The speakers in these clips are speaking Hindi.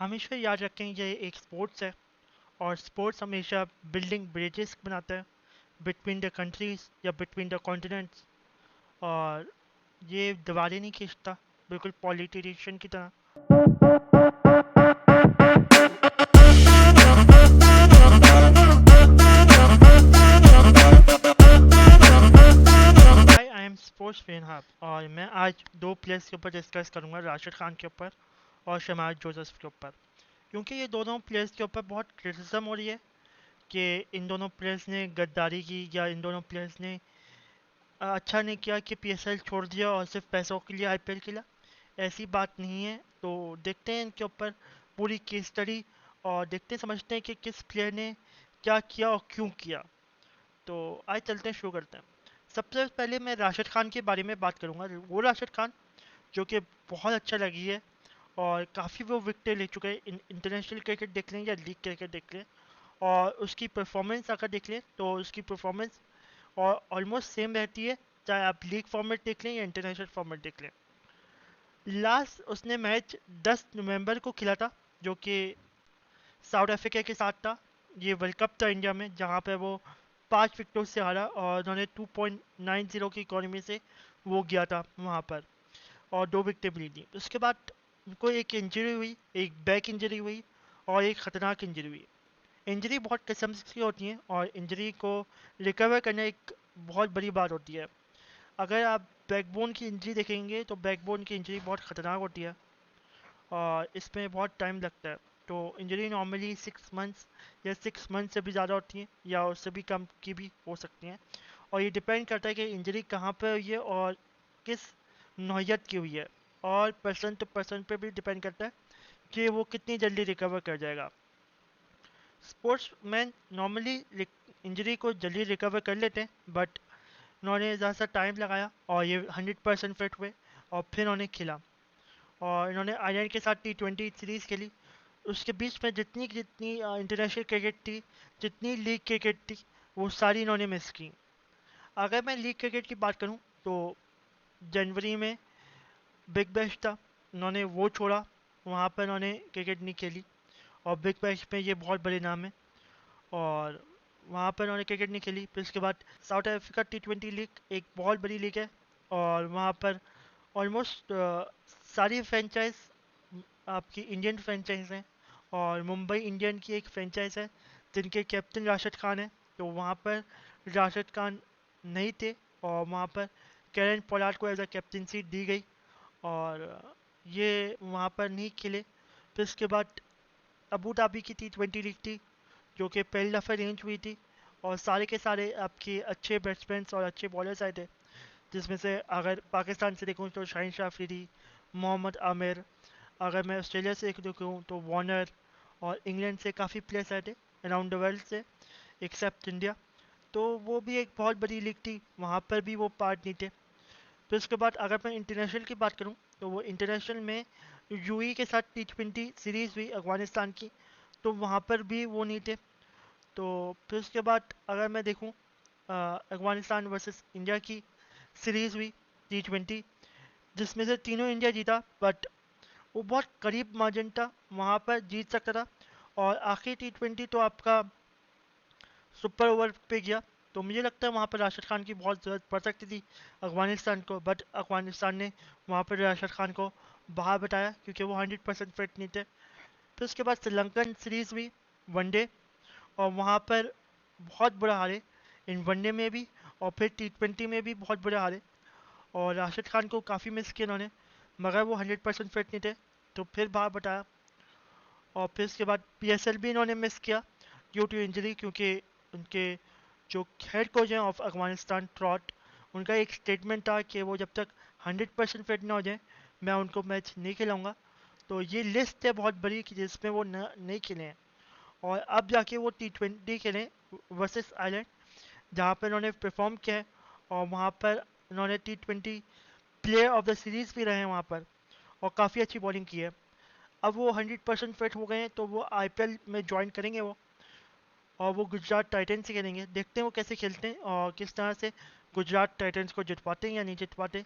हमेशा याद रखें ये एक स्पोर्ट्स है और स्पोर्ट्स हमेशा बिल्डिंग ब्रिजेस बनाता है बिटवीन द कंट्रीज या बिटवीन द कॉन्टिनेंट्स। और ये दीवारें नहीं खींचता, बिल्कुल पॉलिटिशियन की तरह। Hi, I am sports fan hub और मैं आज दो प्लेयर्स के ऊपर डिस्कस करूंगा, राशिद खान के ऊपर और शमाज जोसेफ के ऊपर। क्योंकि ये दोनों प्लेयर्स के ऊपर बहुत क्रिटिसिज्म हो रही है कि इन दोनों प्लेयर्स ने गद्दारी की या इन दोनों प्लेयर्स ने अच्छा नहीं किया कि पीएसएल छोड़ दिया और सिर्फ पैसों के लिए आईपीएल खेला। ऐसी बात नहीं है। तो देखते हैं इनके ऊपर पूरी केस स्टडी और देखते हैं, समझते हैं कि किस प्लेयर ने क्या किया और क्यों किया। तो आइए चलते हैं, शुरू करते हैं। सबसे पहले मैं राशिद खान के बारे में बात करूंगा। वो राशिद खान जो कि बहुत अच्छा लगी है और काफ़ी वो विकेट ले चुके हैं। इंटरनेशनल क्रिकेट देख लें या लीग क्रिकेट देख लें और उसकी परफॉर्मेंस अगर देख लें तो उसकी परफॉर्मेंस और ऑलमोस्ट सेम रहती है, चाहे आप लीग फॉर्मेट देख लें या इंटरनेशनल फॉर्मेट देख लें। लास्ट उसने मैच 10 नवंबर को खेला था, जो कि साउथ अफ्रीका के साथ था। ये वर्ल्ड कप था इंडिया में, जहाँ पे वो 5 विकेटों से हारा और उन्होंने 2.90 की इकॉनमी से वो गया था वहाँ पर और 2 विकेटें मिली थी। उसके बाद उनको एक इंजरी हुई, एक बैक इंजरी हुई और एक ख़तरनाक इंजरी हुई। इंजरी बहुत किस्म की होती हैं और इंजरी को रिकवर करना एक बहुत बड़ी बात होती है। अगर आप बैकबोन की इंजरी देखेंगे तो बैकबोन की इंजरी बहुत ख़तरनाक होती है और इसमें बहुत टाइम लगता है। तो इंजरी नॉर्मली 6 मंथ्स या 6 मंथ से भी ज़्यादा होती हैं या उससे भी कम की भी हो सकती हैं। और ये डिपेंड करता है कि इंजरी कहाँ पर हुई है और किस नौयत की हुई है, और पर्सन टू पर्सन पे भी डिपेंड करता है कि वो कितनी जल्दी रिकवर कर जाएगा। स्पोर्ट्समैन नॉर्मली इंजरी को जल्दी रिकवर कर लेते हैं, बट उन्होंने ज़्यादा सा टाइम लगाया और ये 100% फिट हुए और फिर उन्होंने खेला। और इन्होंने आयरलैंड के साथ T20 सीरीज़ खेली। उसके बीच में जितनी जितनी इंटरनेशनल क्रिकेट थी, जितनी लीग क्रिकेट थी, वो सारी इन्होंने मिस की। अगर मैं लीग क्रिकेट की बात करूं तो जनवरी में बिग बैश था, उन्होंने वो छोड़ा, वहाँ पर उन्होंने क्रिकेट नहीं खेली। और बिग बैश में ये बहुत बड़े नाम है और वहाँ पर उन्होंने क्रिकेट नहीं खेली। फिर उसके बाद साउथ अफ्रीका T20 लीग एक बहुत बड़ी लीग है और वहाँ पर ऑलमोस्ट सारी फ्रेंचाइज आपकी इंडियन फ्रेंचाइज हैं और मुंबई इंडियन की एक फ्रेंचाइज है जिनके कैप्टन राशिद खान है। तो वहाँ पर राशिद खान नहीं थे और वहाँ पर कैरन पोलार्ड को एज अ कैप्टनसी दी गई और ये वहाँ पर नहीं खेले। फिर उसके बाद अबू धाबी की T20 लीग थी, जो कि पहली दफ़ा अरेंज हुई थी और सारे के सारे आपके अच्छे बैट्समैन और अच्छे बॉलर्स आए थे। जिसमें से अगर पाकिस्तान से देखूँ तो शाहिन शाह अफरीदी, मोहम्मद आमिर। अगर मैं ऑस्ट्रेलिया से देखूँ तो वार्नर। और इंग्लैंड से काफ़ी प्लेयर्स आए थे अराउंड द वर्ल्ड से, एक्सेप्ट इंडिया। तो वो भी एक बहुत बड़ी लीग थी, वहाँ पर भी वो पार्ट नहीं थे। फिर उसके बाद अगर मैं इंटरनेशनल की बात करूँ तो वो इंटरनेशनल में यूएई के साथ T20 सीरीज़ हुई अफगानिस्तान की, तो वहाँ पर भी वो नहीं थे। तो फिर उसके बाद अगर मैं देखूँ अफगानिस्तान वर्सेस इंडिया की सीरीज़ हुई T20, जिसमें से तीनों इंडिया जीता, बट वो बहुत करीब मार्जिन था, वहाँ पर जीत सकता था। और आखिरी T20 तो आपका सुपर ओवर पे गया। तो मुझे लगता है वहाँ पर राशिद खान की बहुत ज़रूरत पड़ सकती थी अफगानिस्तान को, बट अफगानिस्तान ने वहाँ पर राशिद खान को बाहर बताया क्योंकि वो 100% फिट नहीं थे। फिर उसके बाद श्रीलंकन सीरीज़ हुई वनडे और वहाँ पर बहुत बुरा हारे, इन वनडे में भी और फिर T20 में भी बहुत बुरा हारे और राशिद खान को काफ़ी मिस किया उन्होंने, मगर वो 100% फिट नहीं थे तो फिर बाहर बताया। और फिर उसके बाद PSL भी इन्होंने मिस किया ड्यू टू इंजरी, क्योंकि उनके जो हेड कोच हैं ऑफ अफगानिस्तान ट्रॉट, उनका एक स्टेटमेंट था कि वो जब तक 100% फिट ना हो जाए मैं उनको मैच नहीं खिलाऊंगा। तो ये लिस्ट है बहुत बड़ी कि जिसमें वो नहीं खेले हैं और अब जाके वो T20 खेलें वर्सेस आयरलैंड, जहाँ पर इन्होंने परफॉर्म किया है और वहाँ पर इन्होंने T20 player of the series भी रहे हैं वहाँ पर और काफ़ी अच्छी बॉलिंग की है। अब वो 100% फिट हो गए हैं तो वो आईपीएल में ज्वाइन करेंगे वो, और वो गुजरात टाइटंस से खेलेंगे। देखते हैं वो कैसे खेलते हैं और किस तरह से गुजरात टाइटंस को जितवाते हैं या नहीं जितवाते,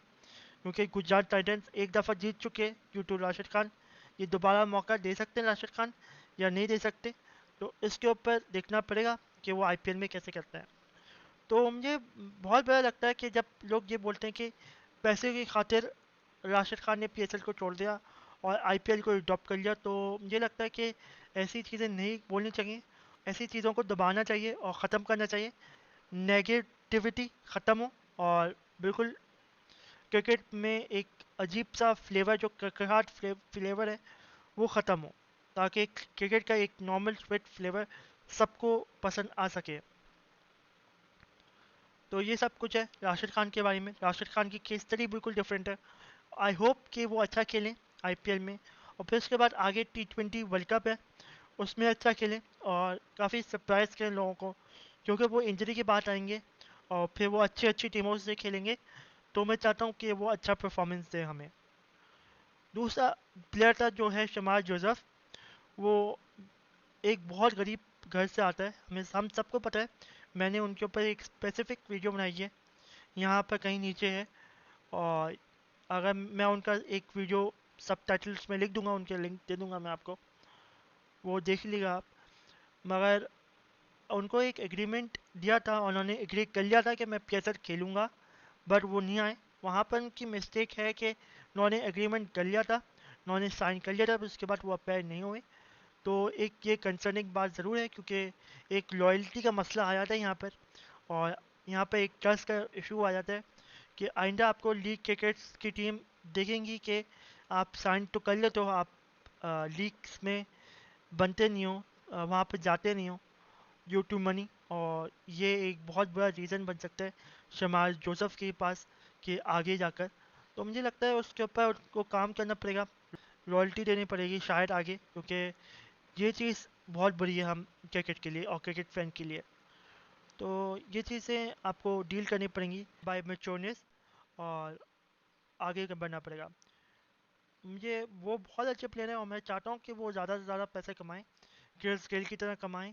क्योंकि गुजरात टाइटंस एक दफ़ा जीत चुके हैं ड्यू टू राशिद खान, ये दोबारा मौका दे सकते हैं राशिद खान या नहीं दे सकते, तो इसके ऊपर देखना पड़ेगा कि वो आईपीएल में कैसे करता है। तो मुझे बहुत बुरा लगता है कि जब लोग ये बोलते हैं कि पैसे की खातिर राशिद खान ने पीएसएल को छोड़ दिया और आईपीएल को ड्रॉप कर लिया, तो मुझे लगता है कि ऐसी चीज़ें नहीं बोलनी चाहिए। ऐसी चीज़ों को दबाना चाहिए और ख़त्म करना चाहिए। नेगेटिविटी ख़त्म हो और बिल्कुल क्रिकेट में एक अजीब सा फ्लेवर जो कड़कड़ाहट फ्लेवर है वो ख़त्म हो, ताकि क्रिकेट का एक नॉर्मल स्वीट फ्लेवर सबको पसंद आ सके। तो ये सब कुछ है राशिद खान के बारे में। राशिद खान की केस स्टडी बिल्कुल डिफरेंट है। आई होप कि वो अच्छा खेलें आईपीएल में, और फिर उसके बाद आगे टी20 वर्ल्ड कप है उसमें अच्छा खेलें और काफ़ी सरप्राइज़ करें लोगों को, क्योंकि वो इंजरी के बाद आएंगे और फिर वो अच्छी अच्छी टीमों से खेलेंगे। तो मैं चाहता हूँ कि वो अच्छा परफॉर्मेंस दे हमें। दूसरा प्लेयर था जो है शमार जोसेफ। वो एक बहुत गरीब घर से आता है, हम सबको पता है। मैंने उनके ऊपर एक स्पेसिफिक वीडियो बनाई है, यहाँ पर कहीं नीचे है। और अगर मैं उनका एक वीडियो सब टाइटल्स में लिख दूंगा, उनके लिंक दे दूंगा मैं आपको, वो देख लीजिएगा आप। मगर उनको एक एग्रीमेंट दिया था, उन्होंने एग्री कर लिया था कि मैं पीएसएल खेलूंगा, बट वो नहीं आए। वहाँ पर उनकी मिस्टेक है कि उन्होंने एग्रीमेंट कर लिया था, उन्होंने साइन कर लिया था, पर उसके बाद वो अपेयर नहीं हुए। तो एक ये कंसर्निंग बात ज़रूर है, क्योंकि एक लॉयल्टी का मसला आ जाता है यहाँ पर, और यहाँ पर एक ट्रस्ट का इशू आ जाता है कि आइंदा आपको लीग क्रिकेट्स की टीम देखेंगी कि आप साइन तो कर लेते हो, आप लीग्स में बनते नहीं हो, वहाँ पर जाते नहीं हो ड्यू टू मनी। और ये एक बहुत बड़ा रीज़न बन सकता है शमार जोसेफ के पास कि आगे जाकर। तो मुझे लगता है उसके ऊपर उनको काम करना पड़ेगा, रॉयल्टी देनी पड़ेगी शायद आगे, क्योंकि ये चीज़ बहुत बुरी है हम क्रिकेट के लिए और क्रिकेट फैन के लिए। तो ये चीज़ें आपको डील करनी पड़ेंगी बाय मेच्योरनेस, और आगे बढ़ना पड़ेगा। मुझे वो बहुत अच्छे प्लेयर हैं और मैं चाहता हूँ कि वो ज़्यादा से ज़्यादा पैसे कमाएं, क्रिस गेल की तरह कमाएं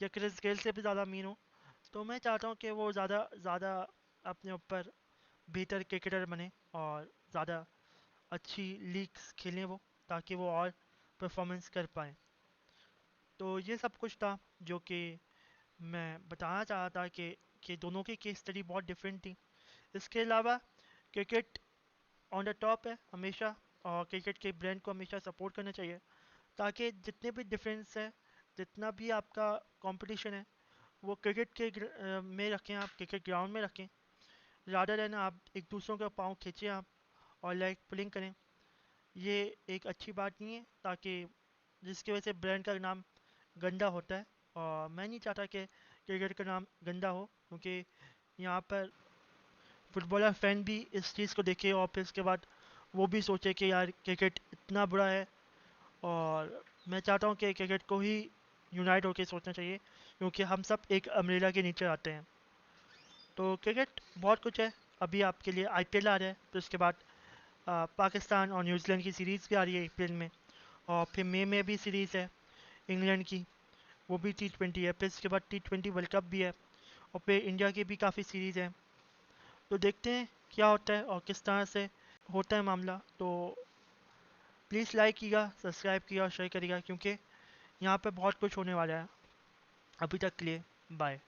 या क्रिस गेल से भी ज़्यादा अमीर हो। तो मैं चाहता हूँ कि वो ज़्यादा ज़्यादा अपने ऊपर बेहतर क्रिकेटर बने और ज़्यादा अच्छी लीग्स खेलें वो, ताकि वो और परफॉर्मेंस कर पाएँ। तो ये सब कुछ था जो कि मैं बताना चाहा था कि दोनों की केस स्टडी बहुत डिफरेंट थी। इसके अलावा क्रिकेट ऑन द टॉप है हमेशा, और क्रिकेट के ब्रांड को हमेशा सपोर्ट करना चाहिए, ताकि जितने भी डिफरेंस है, जितना भी आपका कंपटीशन है, वो क्रिकेट के में रखें, आप क्रिकेट ग्राउंड में रखें, रादर देन आप एक दूसरों का पाँव खींचें आप और लाइक पुलिंग करें। ये एक अच्छी बात नहीं है, ताकि जिसकी वजह से ब्रांड का नाम गंदा होता है। और मैं नहीं चाहता कि क्रिकेट का नाम गंदा हो, क्योंकि यहाँ पर फुटबॉलर फैन भी इस चीज़ को देखे और फिर उसके बाद वो भी सोचे कि यार क्रिकेट इतना बुरा है। और मैं चाहता हूँ कि क्रिकेट को ही यूनाइट होकर सोचना चाहिए, क्योंकि हम सब एक अम्ब्रेला के नीचे आते हैं। तो क्रिकेट बहुत कुछ है। अभी आपके लिए आईपीएल आ रहा है, तो उसके बाद पाकिस्तान और न्यूजीलैंड की सीरीज़ भी आ रही है अप्रैल में, और फिर मई में भी सीरीज़ है इंग्लैंड की, वो भी टी20 है। फिर उसके बाद टी20 वर्ल्ड कप भी है, और फिर इंडिया की भी काफ़ी सीरीज़ है। तो देखते हैं क्या होता है और किस तरह से होता है मामला। तो प्लीज़ लाइक कीजिएगा, सब्सक्राइब कीजिएगा और शेयर करिएगा, क्योंकि यहाँ पे बहुत कुछ होने वाला है। अभी तक के लिए बाय।